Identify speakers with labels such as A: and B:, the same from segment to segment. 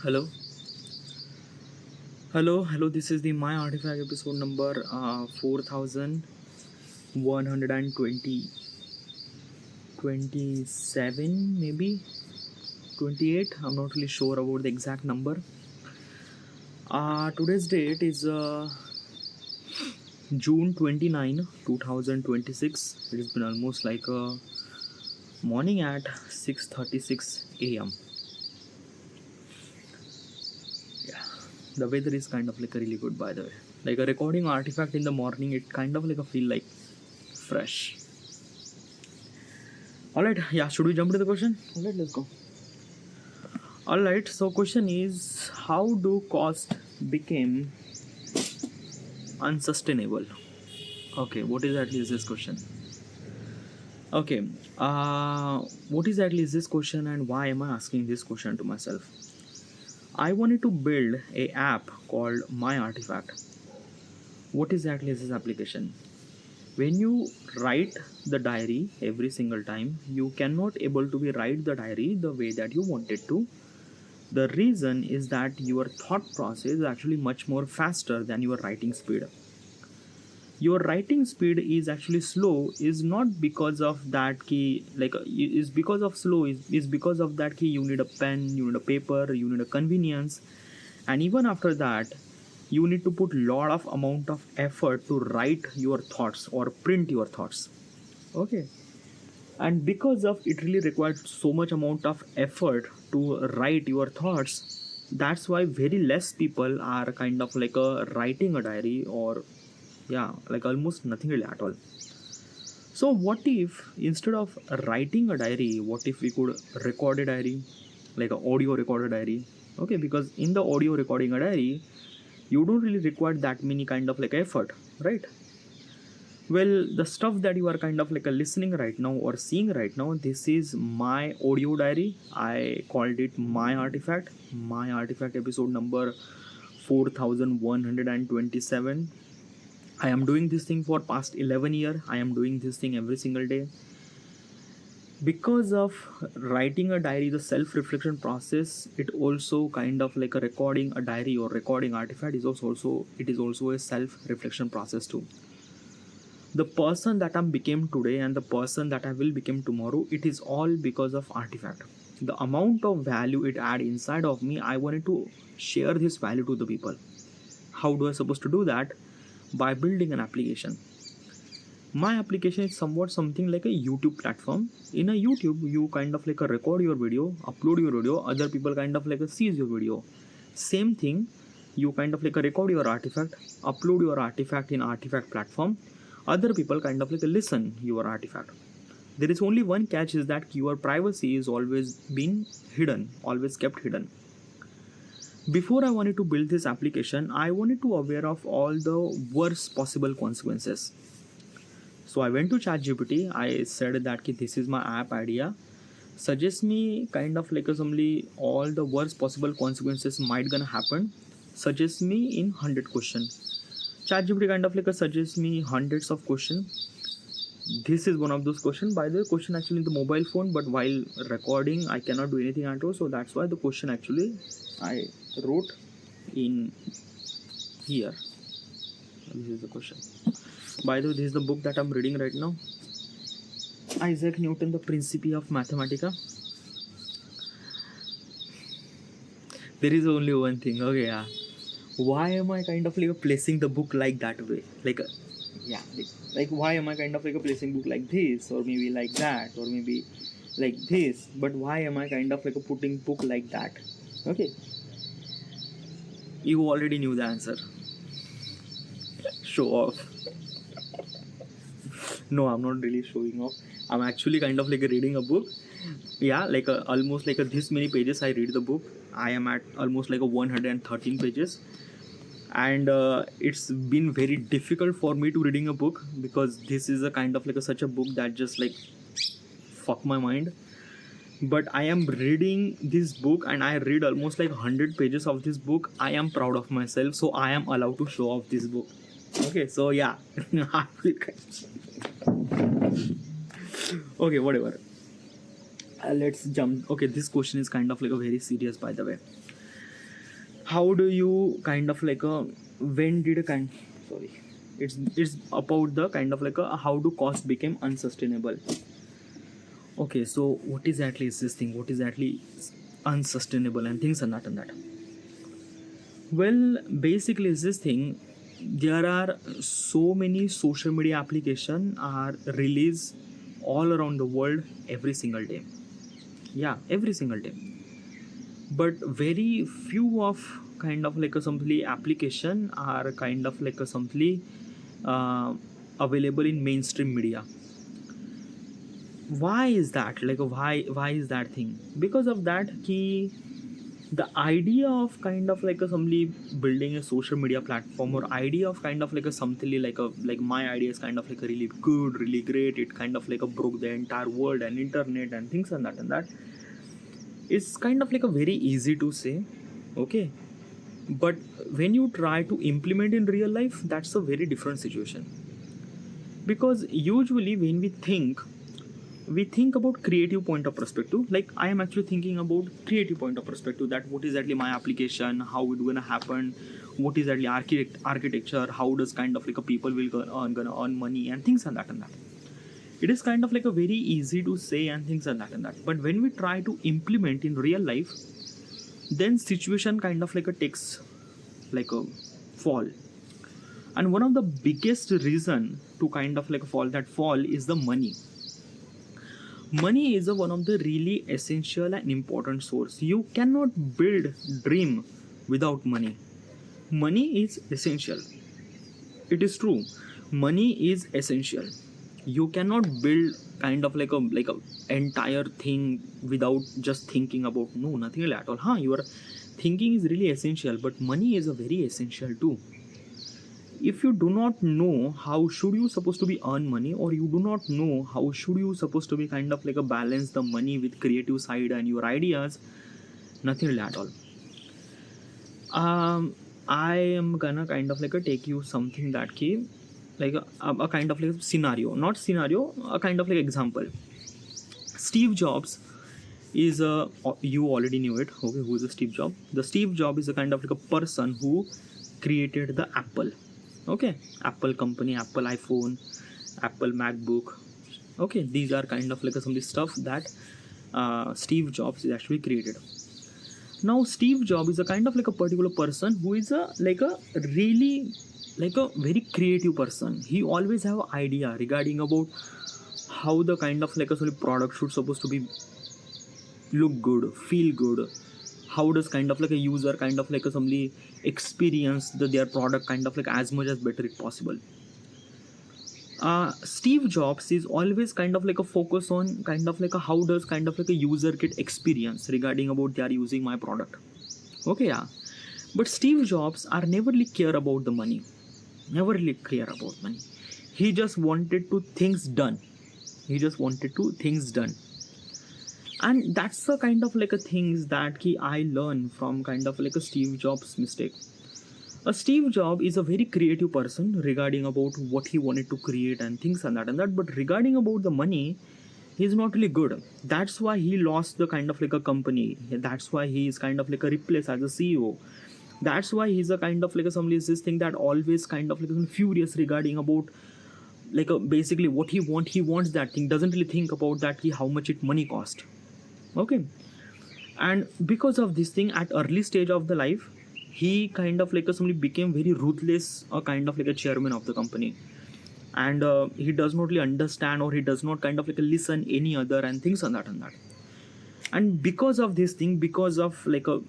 A: Hello, hello. This is the My Artifact episode number 4120 27, maybe 28. I'm not really sure about the exact number. Today's date is June 29, 2026. It has been almost like a morning at 6:36 a.m. Yeah, the weather is kind of like a really good, by the way. Like a recording artifact in the morning, it kind of like a feel like fresh. All right, yeah, should we jump to the question? All right, let's go. All right, so question is, how do cost became unsustainable? Okay, what exactly is this question? Okay, what exactly is this question and why am I asking this question to myself? I wanted to build a app called My Artifact. What exactly is this application? When you write the diary every single time, you cannot able to be write the diary the way that you wanted to. The reason is that your thought process is actually much more faster than your writing speed. Your writing speed is actually slow is not because of that key, like is because of slow is because of that key. You need a pen, you need a paper, you need a convenience, and even after that you need to put lot of amount of effort to write your thoughts or print your thoughts. Okay, and because of it really required so much amount of effort to write your thoughts, that's why very less people are kind of like a writing a diary, or yeah, like almost nothing really at all. So what if instead of writing a diary, what if we could record a diary, like an audio record a diary? Okay, because in the audio recording a diary, you don't really require that many kind of like effort, right? Well, the stuff that you are kind of like a listening right now or seeing right now, this is my audio diary. I called it My Artifact. My Artifact episode number 4127. I am doing this thing for past 11 years. I am doing this thing every single day. Because of writing a diary, the self-reflection process, it also kind of like a recording a diary or recording artifact is also it is also a self-reflection process too. The person that I became today and the person that I will become tomorrow, it is all because of artifact. The amount of value it add inside of me, I wanted to share this value to the people. How do I supposed to do that? By building an application. My application is somewhat something like a YouTube platform. In a YouTube, you kind of like a record your video, upload your video, other people kind of like a sees your video. Same thing, you kind of like a record your artifact, upload your artifact in artifact platform, other people kind of like a listen your artifact. There is only one catch, is that your privacy is always been hidden, always kept hidden. Before I wanted to build this application, I wanted to aware of all the worst possible consequences. So I went to ChatGPT. I said that this is my app idea. Suggest me kind of like assembly all the worst possible consequences might gonna happen. Suggest me in 100 question. ChatGPT kind of like a suggest me hundreds of question. This is one of those question. By the way, question actually in the mobile phone, but while recording, I cannot do anything at all. So that's why the question actually I wrote in here. This is the question. By the way, this is the book that I'm reading right now. Isaac Newton, The Principia of Mathematica. There is only one thing. Okay, yeah. Why am I kind of like placing the book like that way? Like why am I kind of like placing book like this, or maybe like that, or maybe like this? But why am I kind of like putting book like that? Okay, you already knew the answer. Show off. No, I'm not really showing off. I'm actually kind of like reading a book. Yeah, like almost like this many pages I read the book. I am at almost like 113 pages, and it's been very difficult for me to reading a book, because this is a kind of like such a book that just like fuck my mind. But I am reading this book and I read almost like 100 pages of this book. I am proud of myself, so I am allowed to show off this book. Okay, so yeah. Okay, whatever. Let's jump. Okay, this question is kind of like a very serious, by the way. how do you kind of like a when did a kind sorry it's about the kind of like a how do cost became unsustainable. Okay, so what exactly is this thing, what exactly is unsustainable and things and that. Well, basically is this thing, there are so many social media application are released all around the world every single day. Yeah, every single day. But very few of kind of like a simply application are kind of like a simply uh, available in mainstream media. Why is that, like why is that thing? Because of that key, the idea of kind of like a somebody building a social media platform, or idea of kind of like a something like a like my idea is kind of like a really good, really great, it kind of like a broke the entire world and internet and things and that, it's kind of like a very easy to say. Okay, but when you try to implement in real life, that's a very different situation. Because usually when we think about creative point of perspective, like I am actually thinking about creative point of perspective, that what is actually my application, how it gonna happen, what is actually architecture, how does kind of like a people will gonna earn money and things and that. It is kind of like a very easy to say and things and that, but when we try to implement in real life, then situation kind of like a takes like a fall. And one of the biggest reason to kind of like fall, that fall is the money. Money is one of the really essential and important source. You cannot build dream without money. Money is essential. It is true, money is essential. You cannot build kind of like a entire thing without just thinking about, no, nothing at all. Your thinking is really essential, but money is a very essential too. If you do not know how should you supposed to be earn money, or you do not know how should you supposed to be kind of like a balance the money with creative side and your ideas, nothing really at all. I am gonna kind of like a take you something that key, like a kind of like scenario, not scenario, a kind of like example. Steve Jobs is a, you already knew it. Okay, who is the Steve Jobs? The Steve Jobs is a kind of like a person who created the Apple. Okay, Apple company, Apple iPhone, Apple MacBook. Okay, these are kind of like some of the stuff that Steve Jobs is actually created. Now Steve Jobs is a kind of like a particular person who is a like a really like a very creative person. He always have an idea regarding about how the kind of like a sort of product should supposed to be look good, feel good. How does kind of like a user kind of like a somebody experience their product kind of like as much as better it possible. Steve Jobs is always kind of like a focus on kind of like a how does kind of like a user get experience regarding about they are using my product. Okay, yeah. But Steve Jobs are never really care about the money. Never really care about money. He just wanted to things done. He just wanted to things done. And that's the kind of like a things that I learned from kind of like a Steve Jobs mistake. A Steve Jobs is a very creative person regarding about what he wanted to create and things and that, but regarding about the money, he's not really good. That's why he lost the kind of like a company. That's why he is kind of like a replaced as a CEO. That's why he's a kind of like a somebody is this thing that always kind of like furious regarding about like a, basically what he wants that thing, doesn't really think about that how much it money cost. Okay, and because of this thing at early stage of the life, he kind of like a somebody became very ruthless, a kind of like a chairman of the company. And he does not really understand, or he does not kind of like listen any other and things and that. And because of this thing, because of like a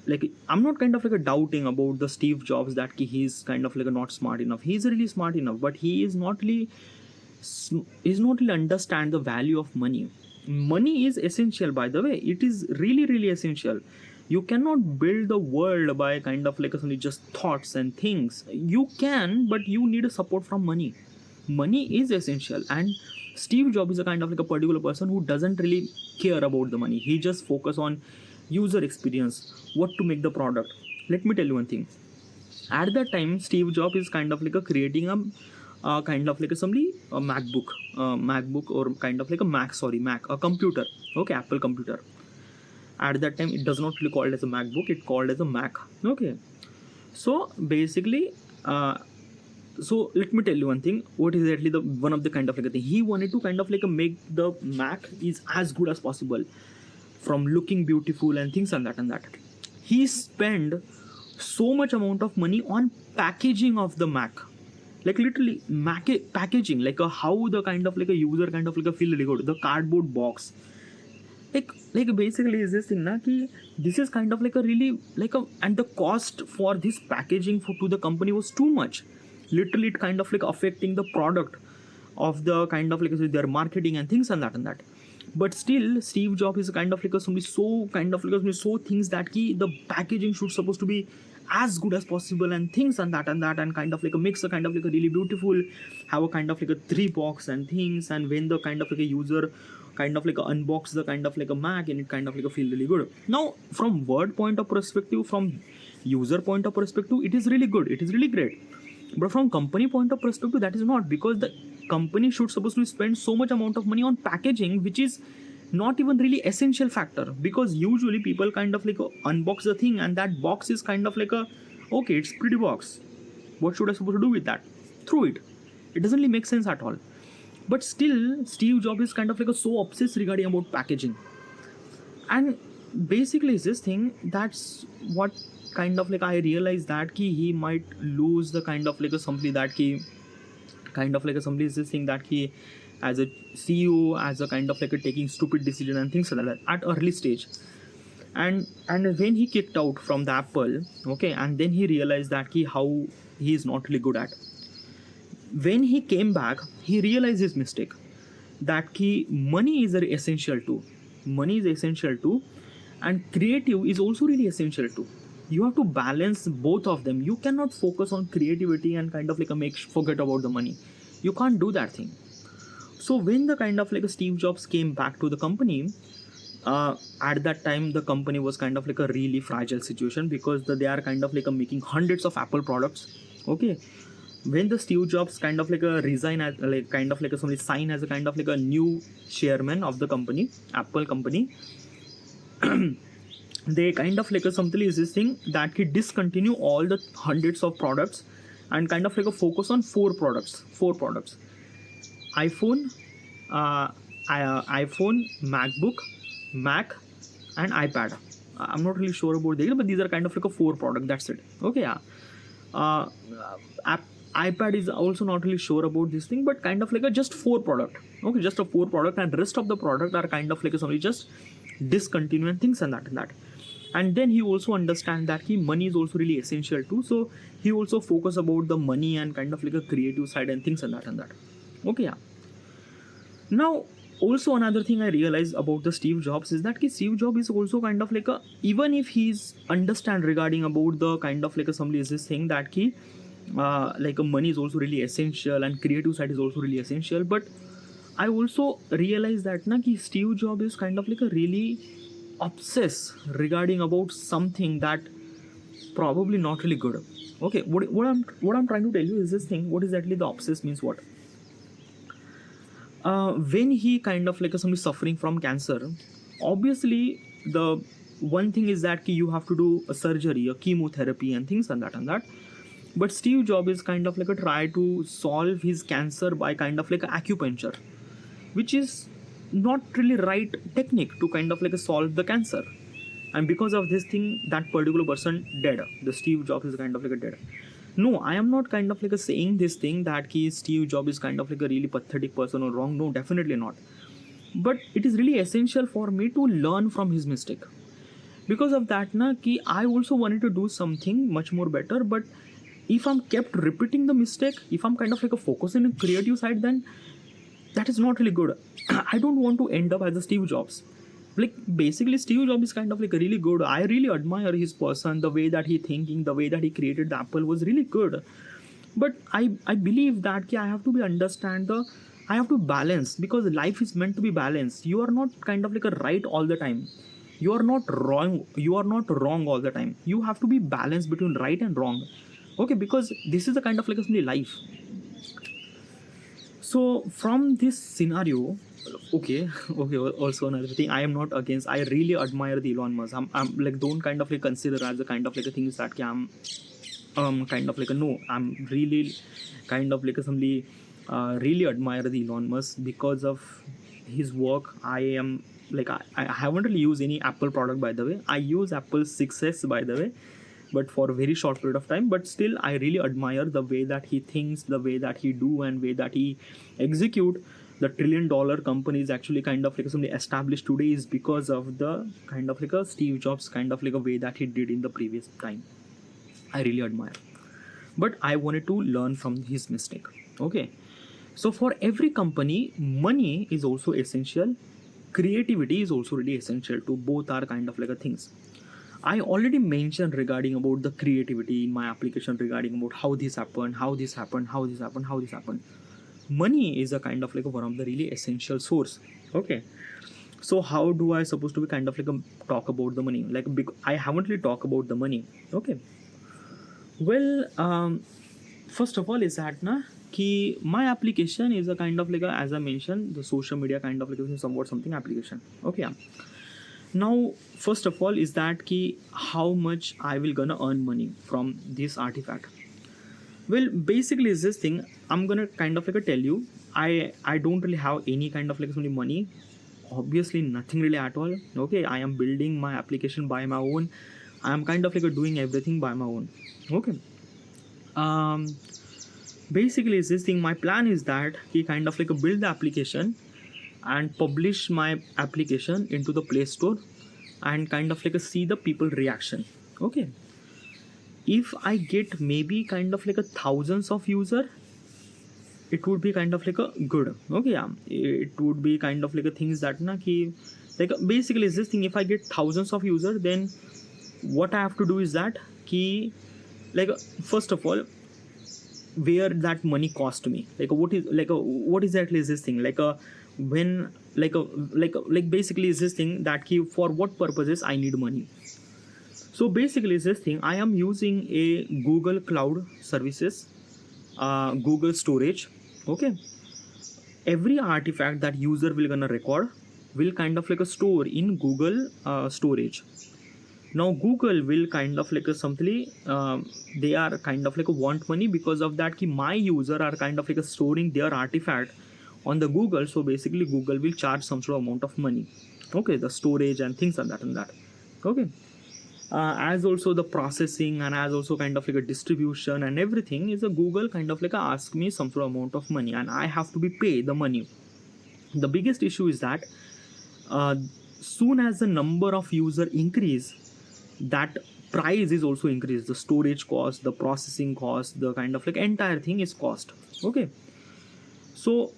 A: like I'm not kind of like a doubting about the Steve Jobs that he's kind of like a not smart enough. He's really smart enough, but he is not really understand the value of money. Money is essential, by the way. It is really essential. You cannot build the world by kind of like only just thoughts and things. You can, but you need a support from money. Money is essential, and Steve Jobs is a kind of like a particular person who doesn't really care about the money. He just focus on user experience, what to make the product. Let me tell you one thing. At that time, Steve Jobs is kind of like a creating a kind of like a somebody a MacBook or kind of like a Mac, a computer. Okay, Apple computer. At that time, it does not really called as a MacBook, it called as a Mac. Okay, so basically, so let me tell you one thing. What is exactly the one of the kind of like a thing he wanted to kind of like a make the Mac is as good as possible, from looking beautiful and things and that. He spent so much amount of money on packaging of the Mac, like literally Mac packaging, like a how the kind of like a user kind of like a feel really good. The cardboard box, like basically is this thing na ki this is kind of like a really like a, and the cost for this packaging for to the company was too much. Literally, it kind of like affecting the product of the kind of like their marketing and things and that. But still, Steve Jobs is kind of like a somebody so kind of like a, so things that ki the packaging should supposed to be as good as possible and things and that and kind of like a makes a kind of like a really beautiful, have a kind of like a 3 box and things, and when the kind of like a user kind of like a unbox the kind of like a Mac, and it kind of like a feel really good. Now from word point of perspective, from user point of perspective, it is really good, it is really great. But from company point of perspective, that is not, because the company should supposed to spend so much amount of money on packaging, which is not even really essential factor, because usually people kind of like unbox the thing and that box is kind of like a okay, it's pretty box, what should I supposed to do with that? Throw it. It doesn't really make sense at all. But still, Steve Jobs is kind of like a so obsessed regarding about packaging, and basically is this thing, that's what kind of like I realized that he might lose the kind of like a somebody that he kind of like a somebody is this thing that he as a CEO, as a kind of like a taking stupid decision and things like that at early stage. And when he kicked out from the Apple, okay, and then he realized that how he is not really good at. When he came back, he realized his mistake, that money is very essential too. Money is essential too, and creative is also really essential too. You have to balance both of them. You cannot focus on creativity and kind of like forget about the money. You can't do that thing. So when the kind of like a Steve Jobs came back to the company, at that time the company was kind of like a really fragile situation, because they are kind of like making hundreds of Apple products. Okay, when the Steve Jobs kind of like resign as like kind of like somebody sign as a kind of like a new chairman of the company, Apple company, they kind of like something is this thing that he discontinue all the hundreds of products and kind of like a focus on four products. iPhone, iPhone, MacBook, Mac, and iPad. I'm not really sure about this, but these are kind of like a 4 product. That's it. Okay, yeah. iPad is also not really sure about this thing, but kind of like a just 4 product. Okay, just a 4 product, and rest of the product are kind of like somebody just discontinue and things and that. And then he also understand that money is also really essential too. So he also focus about the money and kind of like a creative side and things and that. Okay, yeah. Now, also another thing I realized about the Steve Jobs is that Steve Jobs is also kind of like even if he's understand regarding about the kind of like somebody is this thing that money is also really essential and creative side is also really essential, but I also realized that Steve Jobs is kind of like a really obsessed regarding about something that probably not really good. Okay, what I'm trying to tell you is this thing. What exactly the obsessed means? What? When he kind of like somebody suffering from cancer, obviously the one thing is that you have to do a surgery, a chemotherapy and things and that. But Steve Jobs is kind of like a try to solve his cancer by kind of like acupuncture, which is not really right technique to kind of like solve the cancer. And because of this thing, that particular person dead. The Steve Jobs is kind of like a dead. No, I am not kind of like saying this thing that Steve Jobs is kind of like a really pathetic person or wrong. No, definitely not. But it is really essential for me to learn from his mistake. Because of that, I also wanted to do something much more better. But if I'm kept repeating the mistake, if I'm kind of like a focusing on creative side, then that is not really good. I don't want to end up as a Steve Jobs. Like basically Steve Jobs is kind of like a really good. I really admire his person, the way that he thinking, the way that he created the Apple was really good. But I believe that I have to be understand I have to balance, because life is meant to be balanced. You are not kind of like a right all the time. You are not wrong. You are not wrong all the time. You have to be balanced between right and wrong. Okay, because this is the kind of like a life. So from this scenario, Okay, okay. Also another thing, I am not against. I really admire the Elon Musk. I'm like don't kind of like consider as a kind of like a things that I'm kind of like a no. I'm really kind of like a somebody really admire the Elon Musk because of his work. I am like I haven't really used any Apple product by the way. I use Apple 6s by the way, but for a very short period of time. But still, I really admire the way that he thinks, the way that he do, and way that he execute. The $1 trillion company is actually kind of like something established today is because of the kind of like a Steve Jobs kind of like a way that he did in the previous time. I really admire. But I wanted to learn from his mistake. Okay. So for every company, money is also essential. Creativity is also really essential to both are kind of like a things. I already mentioned regarding about the creativity in my application regarding about how this happened, how this happened, how this happened, how this happened. Money is a kind of like a one of the really essential source. Okay. So how do I supposed to be kind of like a talk about the money? Like I haven't really talked about the money. Okay. Well, first of all is that na कि my application is a kind of like a, as I mentioned, the social media kind of like a somewhat something application. Okay. Yeah. Now, first of all is that ki how much I will gonna earn money from this artifact. Well, basically is this thing I'm gonna kind of like tell you. I don't really have any kind of like some money. Obviously, nothing really at all. Okay, I am building my application by my own. I am kind of like doing everything by my own. Okay. Um, Basically is this thing. My plan is that he kind of like build the application and publish my application into the Play Store and kind of like see the people reaction. Okay. If I get maybe kind of like a thousands of user, it would be kind of like a good. Okay, yeah. It would be kind of like a things that na ki like basically is this thing. If I get thousands of user, then what I have to do is that ki like first of all where that money cost me, like what is like what exactly is this thing, like a when like basically is this thing that key for what purposes I need money. So basically is this thing I am using a Google Cloud services, Google storage. Okay, every artifact that user will gonna record will kind of like a store in Google storage. Now Google will kind of like a simply they are kind of like a want money because of that ki my user are kind of like a storing their artifact on the Google. So basically Google will charge some sort of amount of money. Okay, the storage and things like that and that. Okay. As also the processing and as also kind of like a distribution and everything is a Google kind of like a ask me some sort of amount of money and I have to be pay the money. The biggest issue is that soon as the number of user increase, that price is also increased. The storage cost, the processing cost, the kind of like entire thing is cost. Okay. So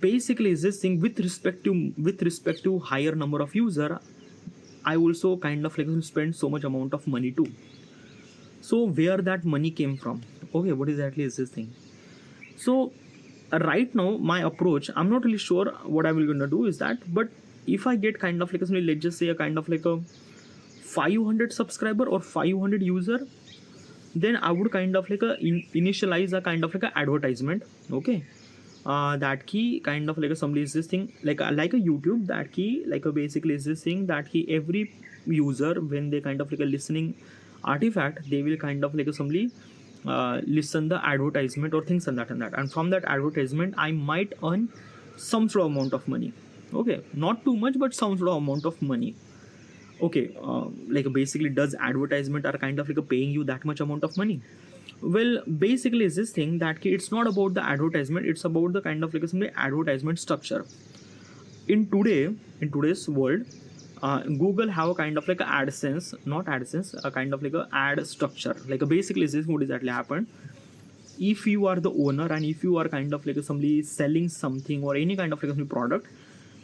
A: basically is this thing with respect to higher number of user, I also kind of like spend so much amount of money too. So where that money came from? Okay, what exactly is this thing? So right now my approach, I'm not really sure what I will gonna do is that, but if I get kind of like let's just say a kind of like a 500 subscriber or 500 user, then I would kind of like initialize a kind of like a advertisement. Okay. That key kind of like somebody is this thing like a YouTube, that key like basically is this thing that key every user when they kind of like a listening artifact, they will kind of like somebody listen the advertisement or things and that and from that advertisement I might earn some sort of amount of money. Okay, not too much but some sort of amount of money. Okay, like basically does advertisement are kind of like paying you that much amount of money? Well, basically is this thing that it's not about the advertisement, it's about the kind of like some advertisement structure. In today's world, Google have a kind of like a AdSense, not AdSense, a kind of like a ad structure. Like basically is this what exactly happened? If you are the owner and if you are kind of like somebody selling something or any kind of like a product,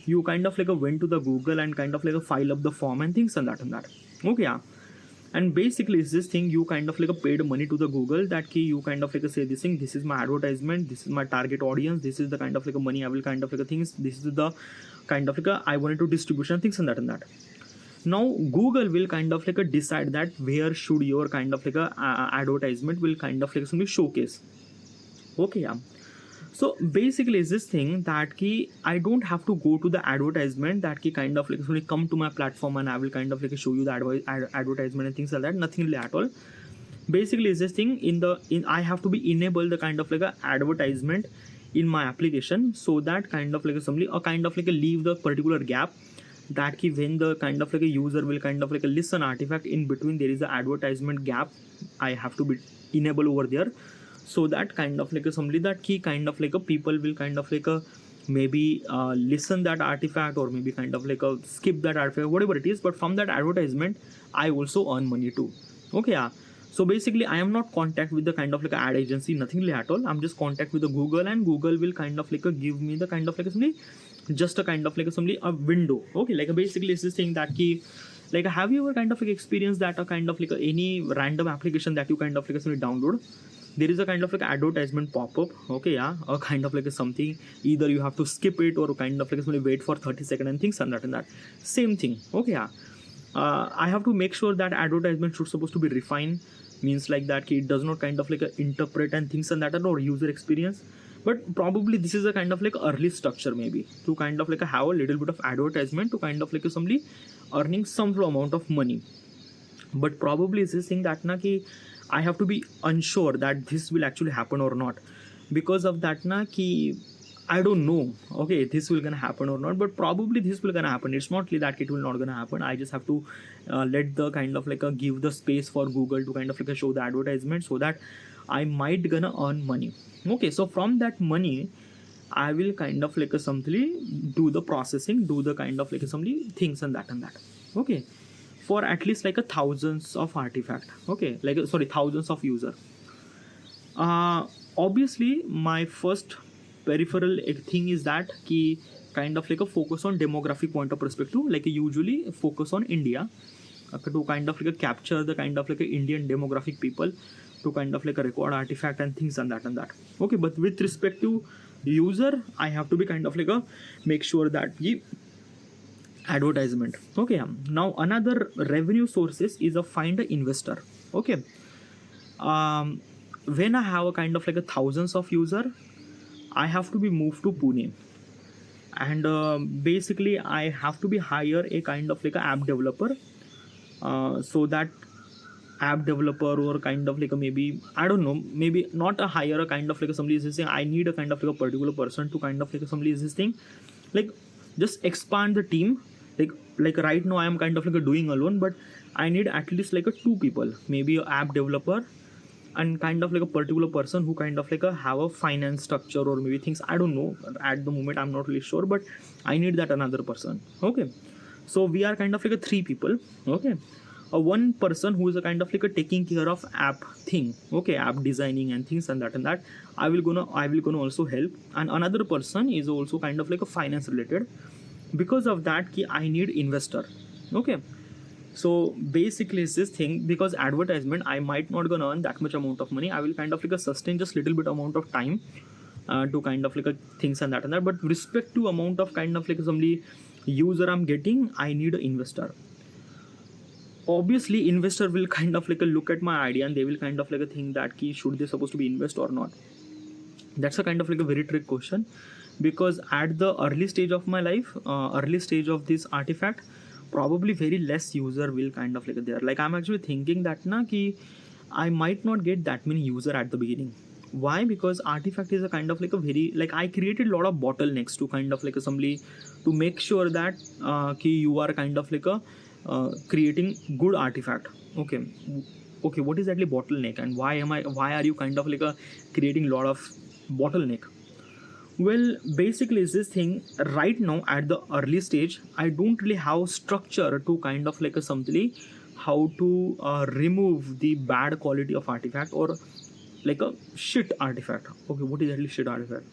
A: you kind of like went to the Google and kind of like file up the form and things and that and that. Okay, yeah. And basically is this thing you kind of like paid money to the Google that key you kind of like say this thing, this is my advertisement, this is my target audience, this is the kind of like money I will kind of like things, this is the kind of like I wanted to distribution things and that and that. Now Google will kind of like decide that where should your kind of like advertisement will kind of like something showcase. Okay, yeah. So basically is this thing that ki I don't have to go to the advertisement that ki kind of like when you come to my platform and I will kind of like show you the advertisement and things like that. Nothing really at all. Basically is this thing in I have to be enable the kind of like a advertisement in my application, so that kind of like assembly or kind of like a leave the particular gap that ki when the kind of like a user will kind of like a listen artifact in between there is a advertisement gap, I have to be enable over there, so that kind of like assembly that key kind of like a people will kind of like a maybe listen that artifact or maybe kind of like a skip that artifact, whatever it is, but from that advertisement I also earn money too. Okay, yeah. So basically I am not contact with the kind of like a ad agency, nothing really at all. I'm just contact with the Google, and Google will kind of like a give me the kind of like assembly just a kind of like assembly a window. Okay, like basically it's this thing that key like have you ever kind of like experienced that a kind of like any random application that you kind of like assembly download, there is a kind of like advertisement pop-up. Okay, yeah, or kind of like a something either you have to skip it or kind of like assembly wait for 30 seconds and things and that same thing. Okay, yeah. I have to make sure that advertisement should supposed to be refined, means like that it does not kind of like interpret and things and that or user experience. But probably this is a kind of like early structure maybe to kind of like have a little bit of advertisement to kind of like somebody earning some amount of money. But probably is this thing that na ki I have to be unsure that this will actually happen or not. Because of that na ki I don't know, okay, this will gonna happen or not, but probably this will gonna happen. It's not that it will not gonna happen. I just have to let the kind of like give the space for Google to kind of like show the advertisement, so that I might gonna earn money. Okay, so from that money I will kind of like something do the processing, do the kind of like something things and that. Okay, for at least like a thousands of artifact. Okay, like sorry, thousands of user. Obviously my first peripheral thing is that ki kind of like a focus on demographic point of perspective, like usually focus on India, to kind of like capture the kind of like Indian demographic people, to kind of like a record artifact and things and that. Okay, but with respect to user I have to be kind of like a make sure that the advertisement. Okay, now another revenue sources is a find an investor. Okay, when I have a kind of like a thousands of user, I have to be moved to Pune, and basically I have to be hire a kind of like a app developer, so that app developer or kind of like a maybe I don't know, maybe not a hire a kind of like a somebody is this thing. I need a kind of like a particular person to kind of like somebody is this thing, like just expand the team. Like right now I am kind of like a doing alone, but I need at least like a two people, maybe a app developer and kind of like a particular person who kind of like a have a finance structure or maybe things, I don't know at the moment, I'm not really sure, but I need that another person. Okay, so we are kind of like a three people. Okay, one person who is a kind of like a taking care of app thing. Okay, app designing and things and that I will gonna also help, and another person is also kind of like a finance related. Because of that ki I need investor. Okay, so basically it's this thing, because advertisement I might not gonna earn that much amount of money. I will kind of like a sustain just little bit amount of time to kind of like a things and that, but respect to amount of kind of like somebody user I'm getting, I need an investor. Obviously investor will kind of like a look at my idea and they will kind of like a think that key should they supposed to be invest or not. That's a kind of like a very trick question, because at the early stage of my life, early stage of this artifact, probably very less user will kind of like there. Like I'm actually thinking that na ki I might not get that many user at the beginning. Why? Because artifact is a kind of like a very, like I created a lot of bottlenecks to kind of like assembly to make sure that ki you are kind of like a creating good artifact. Okay, what is actually bottleneck, and why are you kind of like a creating a lot of bottleneck? Well, basically is this thing right now at the early stage I don't really have structure to kind of like a something how to remove the bad quality of artifact or like a shit artifact. Okay, what is actually shit artifact?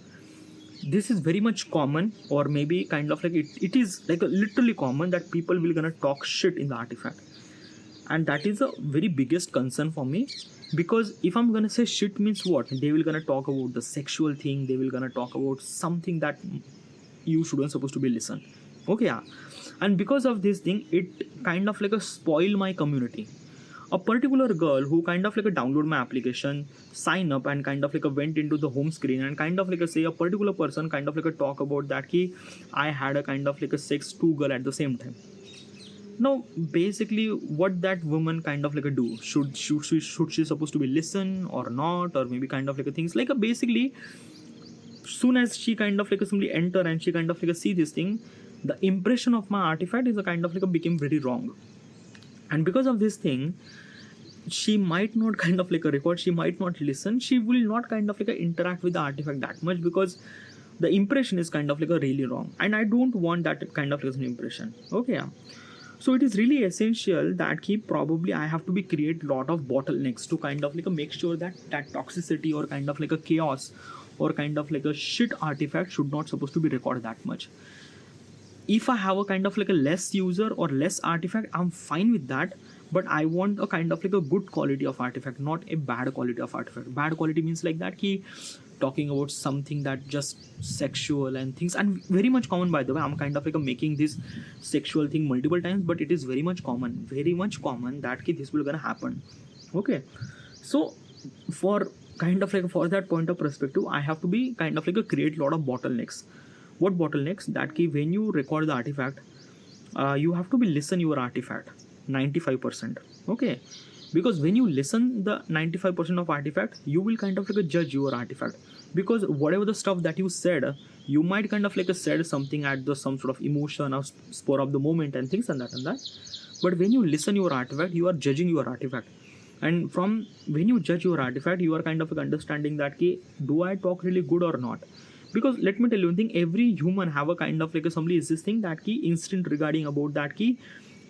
A: This is very much common, or maybe kind of like it is like a literally common that people will gonna talk shit in the artifact, and that is the very biggest concern for me. Because if I'm gonna say shit means what, they will gonna talk about the sexual thing, they will gonna talk about something that you shouldn't supposed to be listen. Okay, yeah. And because of this thing it kind of like a spoil my community. a particular girl who kind of like a download my application, sign up, and kind of like a went into the home screen and kind of like a say a particular person kind of like a talk about that ki I had a kind of like a sex two girl at the same time. Now basically what that woman kind of like a do, should she supposed to be listen or not, or maybe kind of like a things like a basically soon as she kind of like a simply enter and she kind of like a see this thing, the impression of my artifact is a kind of like a became very wrong. And because of this thing, she might not kind of like a record, she might not listen, she will not kind of like a interact with the artifact that much, because the impression is kind of like a really wrong, and I don't want that kind of like an impression. Okay, yeah. So it is really essential that probably I have to be create lot of bottlenecks to kind of like a make sure that that toxicity or kind of like a chaos or kind of like a shit artifact should not supposed to be recorded that much. If I have a kind of like a less user or less artifact, I'm fine with that, but I want a kind of like a good quality of artifact, not a bad quality of artifact. Bad quality means like that ki talking about something that just sexual and things, and very much common, by the way. I'm kind of like a making this sexual thing multiple times, but it is very much common that ki this will gonna happen. Okay, so for kind of like for that point of perspective, I have to be kind of like a create lot of bottlenecks. What bottlenecks? That ki when you record the artifact, you have to be listen your artifact 95%. Okay, because when you listen the 95% of artifact, you will kind of like a judge your artifact, because whatever the stuff that you said, you might kind of like a said something at the some sort of emotion or spur of the moment and things and that. But when you listen your artifact, you are judging your artifact, and from when you judge your artifact, you are kind of like understanding that ki do I talk really good or not. Because let me tell you one thing, every human have a kind of like a somebody is this thing that ki instinct regarding about that ki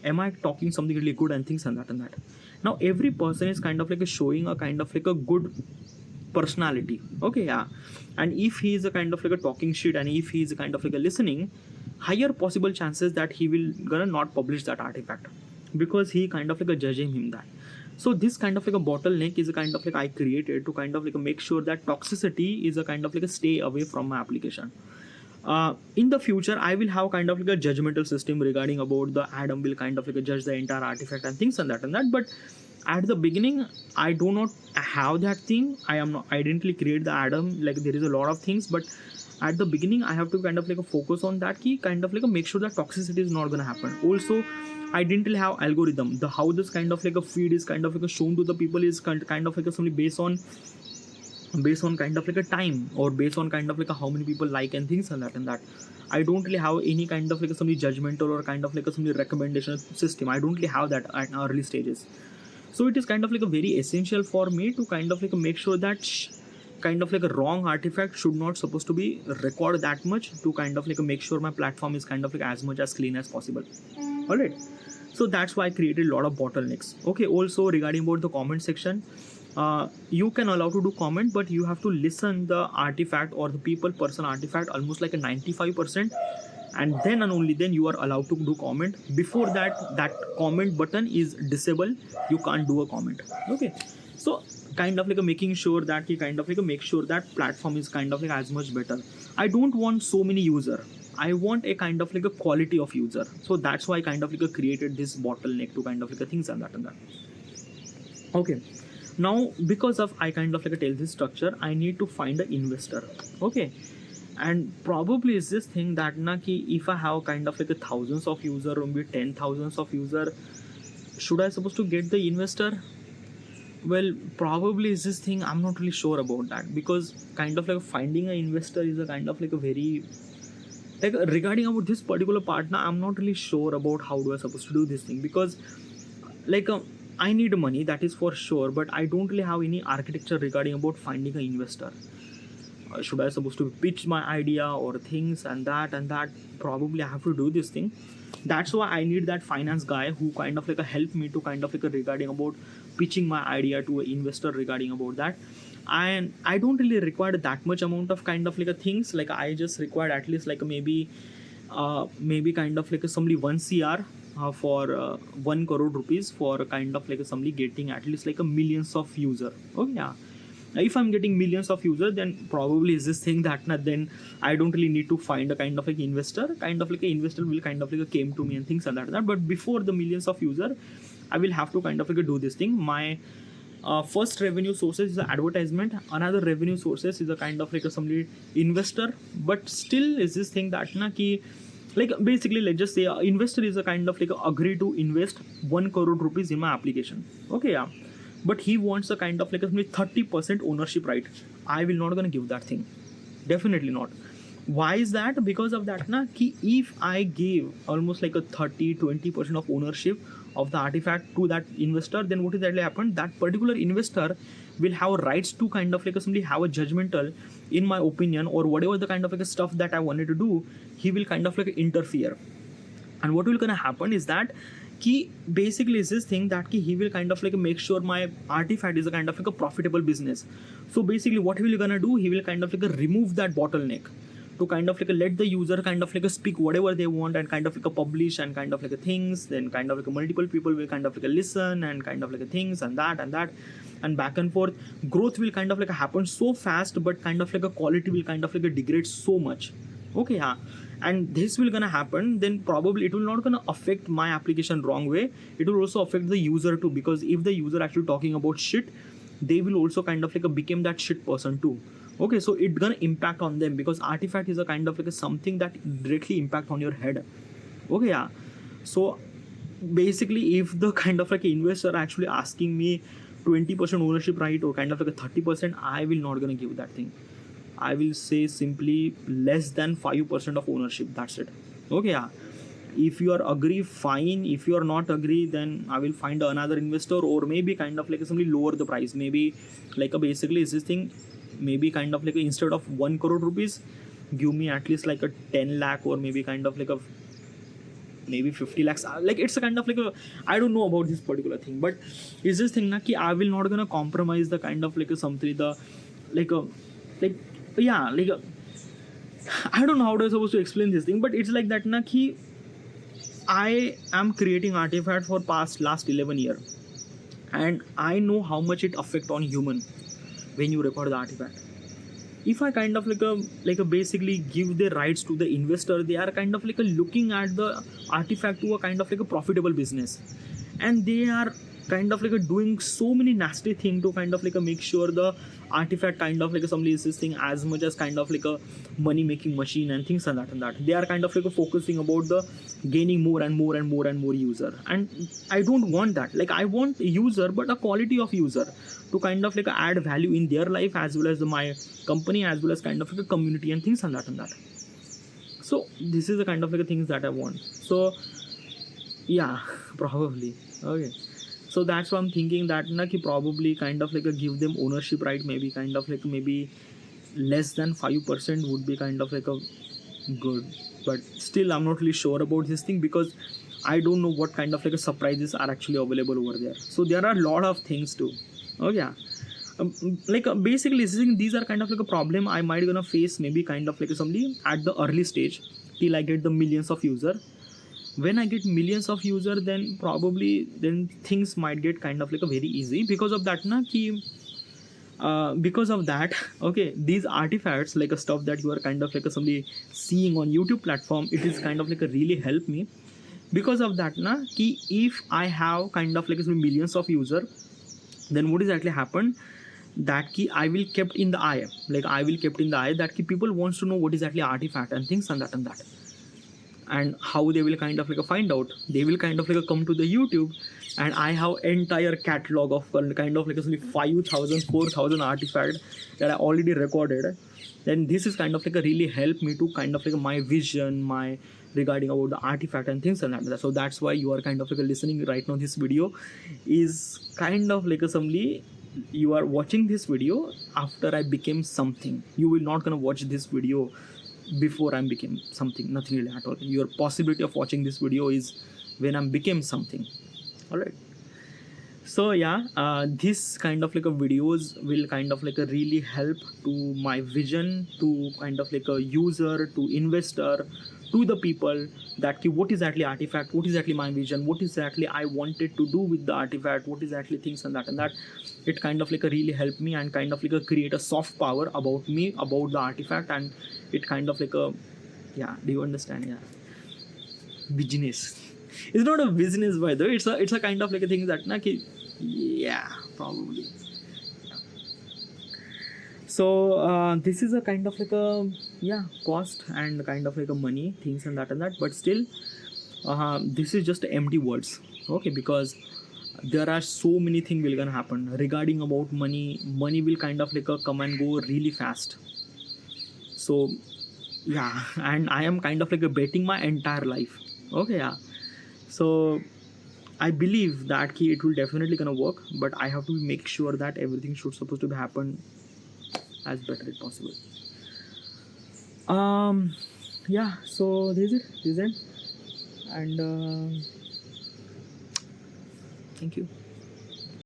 A: am I talking something really good and things and that. Now every person is kind of like a showing a kind of like a good personality. Okay, yeah. And if he is a kind of like a talking shit, and if he is a kind of like a listening, higher possible chances that he will gonna not publish that artifact, because he kind of like a judging him that. So this kind of like a bottleneck is a kind of like I created to kind of like make sure that toxicity is a kind of like a stay away from my application. In the future, I will have kind of like a judgmental system regarding about the Adam will kind of like judge the entire artifact and things and that. But at the beginning, I do not have that thing. I didn't really create the Adam. Like there is a lot of things, but at the beginning, I have to kind of like focus on that key, kind of like make sure that toxicity is not gonna happen. Also, I didn't really have algorithm. The how this kind of like a feed is kind of like shown to the people is kind of like something based on kind of like a time, or based on kind of like how many people like and things and that. I don't really have any kind of like something judgmental or kind of like something recommendation system. I don't really have that at early stages. So it is kind of like a very essential for me to kind of like make sure that kind of like a wrong artifact should not supposed to be recorded that much, to kind of like make sure my platform is kind of like as much as clean as possible. All right, so that's why I created a lot of bottlenecks. Okay, also regarding about the comment section, you can allow to do comment, but you have to listen the artifact or the people person artifact almost like a 95%, and then and only then you are allowed to do comment. Before that comment button is disabled, you can't do a comment. Okay, so kind of like making sure that you kind of like make sure that platform is kind of like as much better. I don't want so many user, I want a kind of like a quality of user. So that's why I kind of like created this bottleneck to kind of like things and that. Okay, now because of I kind of like tell this structure, I need to find an investor. Okay, and probably is this thing that na ki if I have kind of like thousands of user or maybe 10,000s of user, should I supposed to get the investor? Well, probably is this thing, I'm not really sure about that, because kind of like finding an investor is a kind of like a very like regarding about this particular partner, I'm not really sure about how do I supposed to do this thing, because like I need money, that is for sure, but I don't really have any architecture regarding about finding an investor. Should I supposed to pitch my idea or things and that, probably I have to do this thing. That's why I need that finance guy who kind of like help me to kind of like regarding about pitching my idea to an investor regarding about that. And I don't really require that much amount of kind of like things. Like I just required at least like maybe kind of like somebody 1 CR for 1 crore rupees for kind of like somebody getting at least like a millions of user. Okay, yeah. If I'm getting millions of users, then probably is this thing that then I don't really need to find a kind of like investor. Kind of like an investor will kind of like came to me and things like that. But before the millions of user, I will have to kind of like do this thing. My first revenue sources is the advertisement, another revenue sources is a kind of like a somebody investor, but still is this thing that na ki, like basically let's just say investor is a kind of like agree to invest 1 crore rupees in my application. Okay, yeah, but he wants a kind of like a 30% ownership right. I will not gonna give that thing, definitely not. Why is that? Because of that na ki if I gave almost like a 30-20% of ownership of the artifact to that investor, then what is actually happened, that particular investor will have rights to kind of like somebody have a judgmental in my opinion or whatever the kind of like stuff that I wanted to do, he will kind of like interfere. And what will gonna happen is that he basically is this thing that he will kind of like make sure my artifact is a kind of like a profitable business. So basically what he will gonna do, he will kind of like remove that bottleneck to kind of like let the user kind of like speak whatever they want and kind of like publish and kind of like things, then kind of like multiple people will kind of like listen and kind of like things and that and back and forth. Growth will kind of like happen so fast, but kind of like a quality will kind of like degrade so much. Okay, yeah, and this will gonna happen, then probably it will not gonna affect my application wrong way, it will also affect the user too, because if the user actually talking about shit, they will also kind of like become that shit person too. Okay, so it gonna impact on them, because artifact is a kind of like something that directly impact on your head. Okay, yeah, so basically if the kind of like investor actually asking me 20% ownership right or kind of like a 30%, I will not gonna give that thing. I will say simply less than 5% of ownership, that's it. Okay, yeah, if you are agree, fine. If you are not agree, then I will find another investor, or maybe kind of like simply lower the price, maybe like a basically is this thing, maybe kind of like instead of 1 crore rupees, give me at least like a 10 lakh or maybe kind of like a maybe 50 lakhs. Like it's a kind of like a, I don't know about this particular thing, but is this thing na ki I will not gonna compromise the kind of like a something, the like a like yeah, like a, I don't know how to supposed to explain this thing, but it's like that na ki I am creating artifact for last 11 year, and I know how much it affect on human when you record the artifact. If I kind of like a basically give the rights to the investor, they are kind of like a looking at the artifact to a kind of like a profitable business, and they are kind of like a doing so many nasty thing to kind of like a make sure the artifact kind of like somebody is this thing as much as kind of like a money making machine and things and that they are kind of like a focusing about the gaining more and more and more and more user, and I don't want that. Like I want user, but a quality of user to kind of like add value in their life as well as my company, as well as kind of like a community and things and that. So this is the kind of like things that I want. So yeah, probably. Okay, so that's why I'm thinking that na ki probably kind of like a give them ownership right, maybe kind of like maybe less than 5% would be kind of like a good, but still I'm not really sure about this thing, because I don't know what kind of like a surprises are actually available over there. So there are a lot of things too. Oh yeah, basically these are kind of like a problem I might gonna face, maybe kind of like somebody at the early stage till I get the millions of user. When I get millions of user, then probably then things might get kind of like a very easy, because of that na ki because of that okay, these artifacts like a stuff that you are kind of like a somebody seeing on YouTube platform, it is kind of like a really help me. Because of that na ki if I have kind of like some millions of user, then what is actually happened, that ki I will kept in the eye, like I will kept in the eye that ki people wants to know what is actually artifact and things and that. And how they will kind of like find out, they will kind of like come to the YouTube, and I have entire catalog of kind of like 5,000 4,000 artifacts that I already recorded. Then this is kind of like a really help me to kind of like my vision, my regarding about the artifact and things and that. So that's why you are kind of like listening right now. This video is kind of like a somebody, you are watching this video after I became something. You will not gonna watch this video before I became something, nothing really at all. Your possibility of watching this video is when I became something. All right, so yeah, this kind of like a videos will kind of like a really help to my vision, to kind of like a user, to investor, to the people, that what is actually artifact, what is actually my vision, what is actually I wanted to do with the artifact, what is actually things and that. It kind of like a really help me and kind of like a create a soft power about me, about the artifact, and it kind of like a, yeah, do you understand? Yeah, business. It's not a business, by the way. It's a kind of like a thing that na ki, yeah, probably. So this is a kind of like a, yeah, cost and kind of like a money things and that, but still this is just empty words, okay? Because there are so many things will gonna happen regarding about money. Money will kind of like a come and go really fast. So yeah, and I am kind of like a betting my entire life, okay? Yeah, so I believe that key it will definitely gonna work, but I have to make sure that everything should supposed to be happen as better as possible. Yeah, so this is it, and thank you.